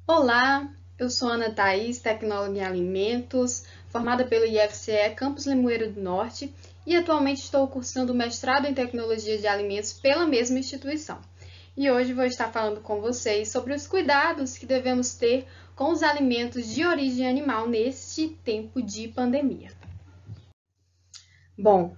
Olá, eu sou Ana Thaís, tecnóloga em alimentos, formada pelo IFCE Campus Limoeiro do Norte e atualmente estou cursando mestrado em tecnologia de alimentos pela mesma instituição. E hoje vou estar falando com vocês sobre os cuidados que devemos ter com os alimentos de origem animal neste tempo de pandemia. Bom,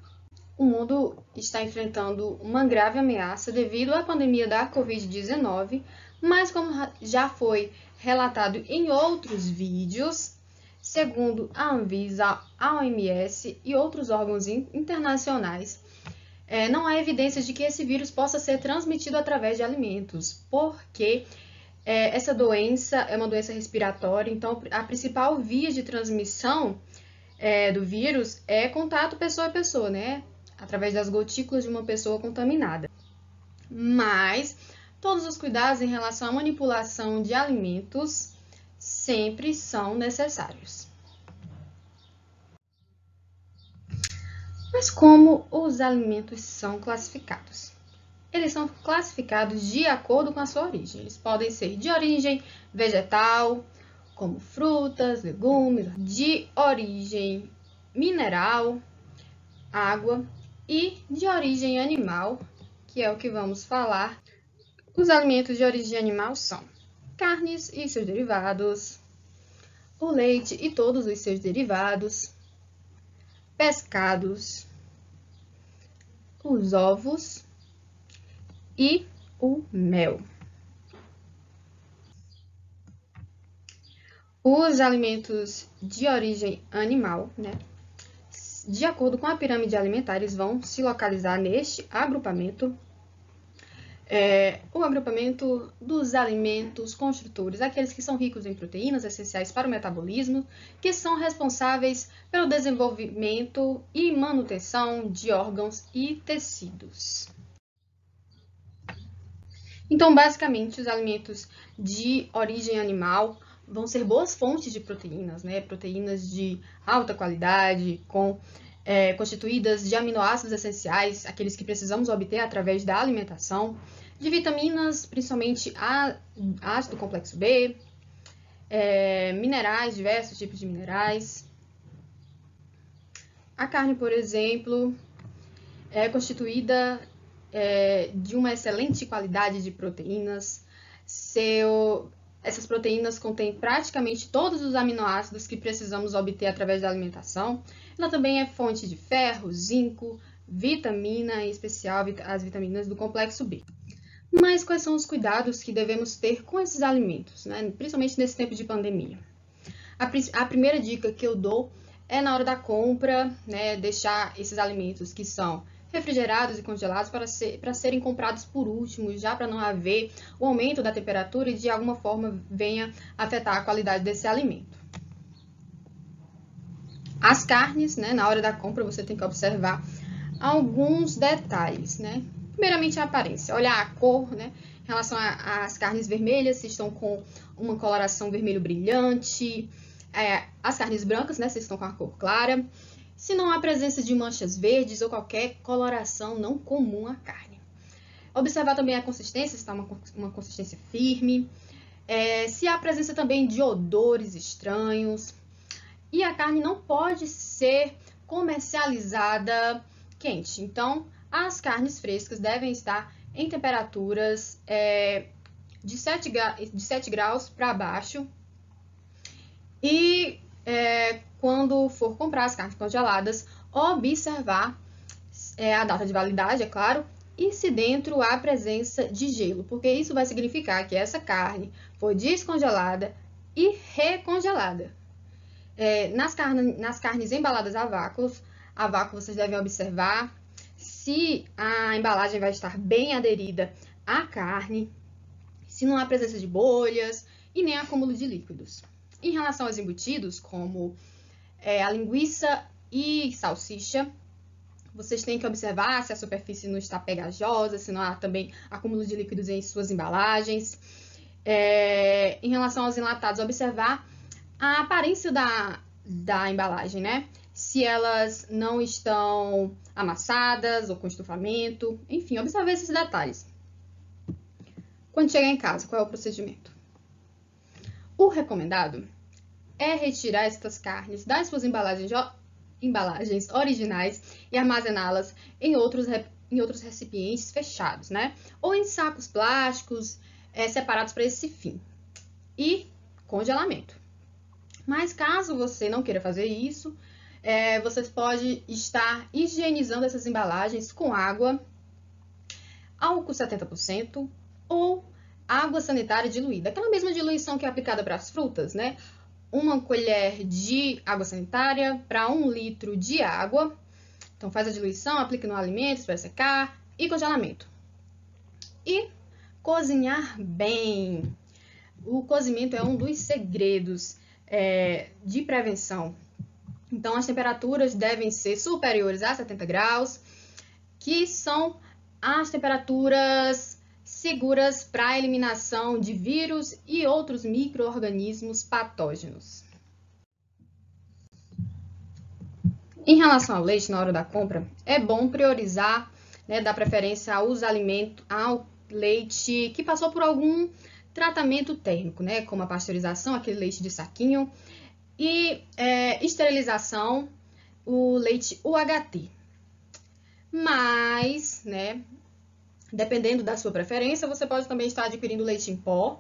o mundo está enfrentando uma grave ameaça devido à pandemia da Covid-19, mas como já foi relatado em outros vídeos, segundo a Anvisa, a OMS e outros órgãos internacionais, não há evidências de que esse vírus possa ser transmitido através de alimentos, porque essa doença é uma doença respiratória, então a principal via de transmissão do vírus é contato pessoa a pessoa, né? Através das gotículas de uma pessoa contaminada. Mas todos os cuidados em relação à manipulação de alimentos sempre são necessários. Mas como os alimentos são classificados? Eles são classificados de acordo com a sua origem. Eles podem ser de origem vegetal, como frutas, legumes, de origem mineral, água, e de origem animal, que é o que vamos falar. Os alimentos de origem animal são carnes e seus derivados, o leite e todos os seus derivados, pescados, os ovos e o mel. Os alimentos de origem animal, de acordo com a pirâmide alimentar, eles vão se localizar neste agrupamento. O agrupamento dos alimentos construtores, aqueles que são ricos em proteínas essenciais para o metabolismo, que são responsáveis pelo desenvolvimento e manutenção de órgãos e tecidos. Então, basicamente, os alimentos de origem animal vão ser boas fontes de proteínas, proteínas de alta qualidade, constituídas de aminoácidos essenciais, aqueles que precisamos obter através da alimentação, de vitaminas, principalmente ácido complexo B, minerais, diversos tipos de minerais. A carne, por exemplo, é constituída de uma excelente qualidade de proteínas. Essas proteínas contêm praticamente todos os aminoácidos que precisamos obter através da alimentação. Ela também é fonte de ferro, zinco, vitamina, em especial as vitaminas do complexo B. Mas quais são os cuidados que devemos ter com esses alimentos, principalmente nesse tempo de pandemia? A primeira dica que eu dou é na hora da compra, deixar esses alimentos que são refrigerados e congelados para serem comprados por último, já para não haver o aumento da temperatura e de alguma forma venha afetar a qualidade desse alimento. As carnes, na hora da compra você tem que observar alguns detalhes, Primeiramente a aparência, olhar a cor, em relação às carnes vermelhas, se estão com uma coloração vermelho brilhante, as carnes brancas, se estão com a cor clara, se não há presença de manchas verdes ou qualquer coloração não comum à carne. Observar também a consistência, se está uma consistência firme, se há presença também de odores estranhos, e a carne não pode ser comercializada quente. Então, as carnes frescas devem estar em temperaturas de 7 graus para baixo. E quando for comprar as carnes congeladas, observar a data de validade, é claro, e se dentro há presença de gelo, porque isso vai significar que essa carne foi descongelada e recongelada. Nas carnes embaladas a vácuo vocês devem observar se a embalagem vai estar bem aderida à carne, se não há presença de bolhas e nem acúmulo de líquidos. Em relação aos embutidos, como a linguiça e salsicha, vocês têm que observar se a superfície não está pegajosa, se não há também acúmulo de líquidos em suas embalagens. Em relação aos enlatados, observar a aparência da embalagem, Se elas não estão amassadas ou com estufamento, enfim, observar esses detalhes. Quando chegar em casa, qual é o procedimento? O recomendado é retirar estas carnes das suas embalagens originais e armazená-las em outros recipientes fechados, né? Ou em sacos plásticos separados para esse fim. E congelamento. Mas caso você não queira fazer isso, você pode estar higienizando essas embalagens com água, álcool 70% ou água sanitária diluída. Aquela mesma diluição que é aplicada para as frutas, né? 1 colher de água sanitária para 1 litro de água. Então, faz a diluição, aplica no alimento, espera secar e congelamento. E cozinhar bem. O cozimento é um dos segredos de prevenção. Então, as temperaturas devem ser superiores a 70 graus, que são as temperaturas seguras para a eliminação de vírus e outros micro-organismos patógenos. Em relação ao leite, na hora da compra, é bom priorizar, dar preferência ao leite que passou por algum tratamento térmico, como a pasteurização, aquele leite de saquinho, e esterilização, o leite UHT. Mas, dependendo da sua preferência, você pode também estar adquirindo leite em pó,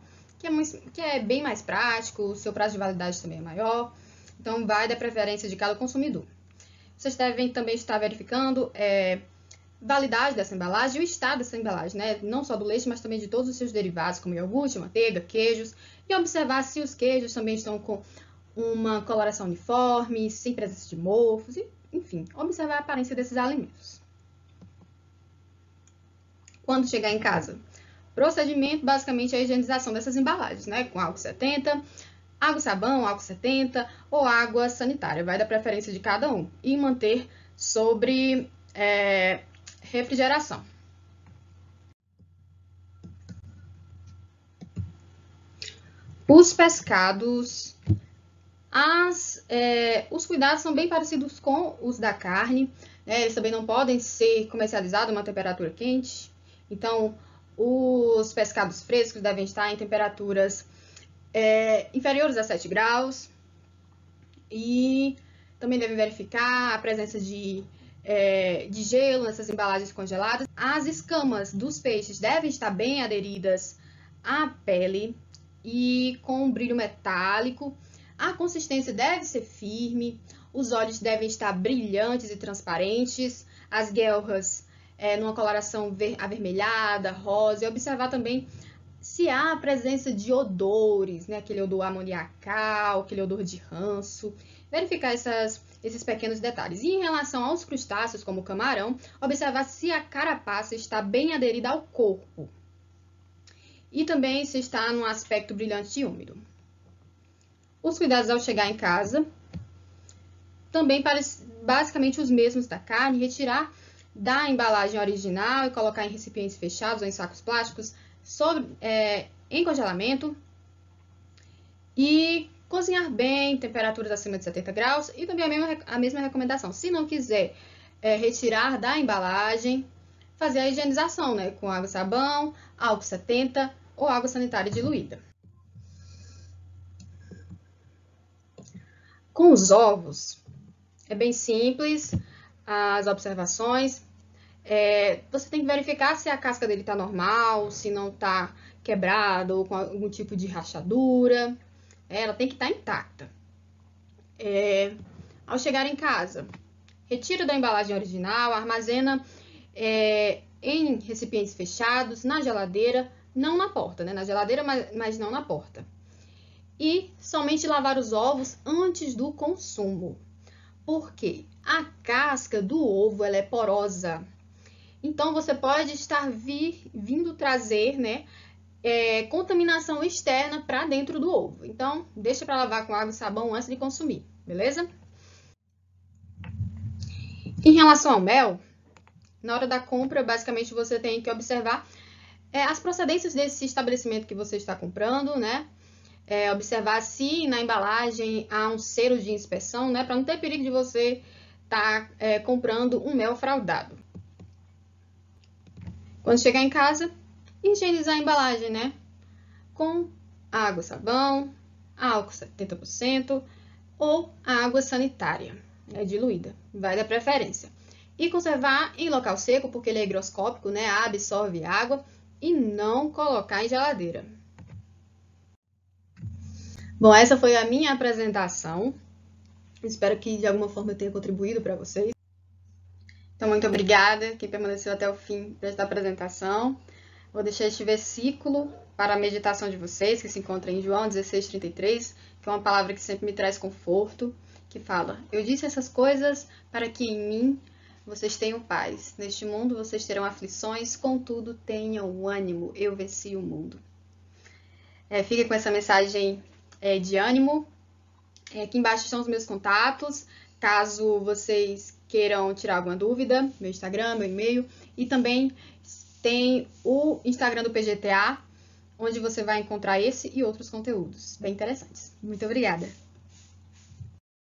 que é bem mais prático, o seu prazo de validade também é maior. Então, vai da preferência de cada consumidor. Vocês devem também estar verificando validade dessa embalagem e o estado dessa embalagem, não só do leite, mas também de todos os seus derivados, como iogurte, manteiga, queijos, e observar se os queijos também estão com uma coloração uniforme, sem presença de mofos, enfim, observar a aparência desses alimentos. Quando chegar em casa, procedimento basicamente é a higienização dessas embalagens, com álcool 70, água sabão, álcool 70 ou água sanitária, vai da preferência de cada um, e manter sobre refrigeração. Os pescados, os cuidados são bem parecidos com os da carne, eles também não podem ser comercializados a uma temperatura quente. Então, os pescados frescos devem estar em temperaturas inferiores a 7 graus. E também deve verificar a presença de gelo nessas embalagens congeladas. As escamas dos peixes devem estar bem aderidas à pele e com um brilho metálico. A consistência deve ser firme, os olhos devem estar brilhantes e transparentes, as guelras numa coloração avermelhada, rosa, e observar também se há a presença de odores, aquele odor amoniacal, aquele odor de ranço, verificar esses pequenos detalhes. E em relação aos crustáceos, como o camarão, observar se a carapaça está bem aderida ao corpo e também se está num aspecto brilhante e úmido. Os cuidados ao chegar em casa, também basicamente os mesmos da carne, retirar da embalagem original e colocar em recipientes fechados ou em sacos plásticos em congelamento e cozinhar bem, temperaturas acima de 70 graus e também a mesma recomendação. Se não quiser retirar da embalagem, fazer a higienização, com água sabão, álcool 70 ou água sanitária diluída. Com os ovos, é bem simples as observações. Você tem que verificar se a casca dele está normal, se não está quebrada ou com algum tipo de rachadura. Ela tem que estar intacta. Ao chegar em casa, retira da embalagem original, armazena em recipientes fechados, na geladeira, não na porta, na geladeira, mas não na porta. E somente lavar os ovos antes do consumo. Porque a casca do ovo ela é porosa. Então, você pode estar vindo trazer, contaminação externa para dentro do ovo. Então, deixa para lavar com água e sabão antes de consumir, beleza? Em relação ao mel, na hora da compra, basicamente você tem que observar as procedências desse estabelecimento que você está comprando, observar se na embalagem há um selo de inspeção, para não ter perigo de você estar comprando um mel fraudado. Quando chegar em casa, higienizar a embalagem, com água, sabão, álcool 70% ou água sanitária, diluída, vai da preferência. E conservar em local seco, porque ele é higroscópico, né, absorve água, e não colocar em geladeira. Bom, essa foi a minha apresentação. Espero que de alguma forma eu tenha contribuído para vocês. Então, muito obrigada quem permaneceu até o fim desta apresentação. Vou deixar este versículo para a meditação de vocês, que se encontra em João 16:33, que é uma palavra que sempre me traz conforto, que fala: eu disse essas coisas para que em mim vocês tenham paz. Neste mundo vocês terão aflições, contudo tenham ânimo, eu venci o mundo. Fique com essa mensagem de ânimo. Aqui embaixo estão os meus contatos, caso vocês queiram tirar alguma dúvida, meu Instagram, meu e-mail, e também tem o Instagram do PGTA, onde você vai encontrar esse e outros conteúdos bem interessantes. Muito obrigada!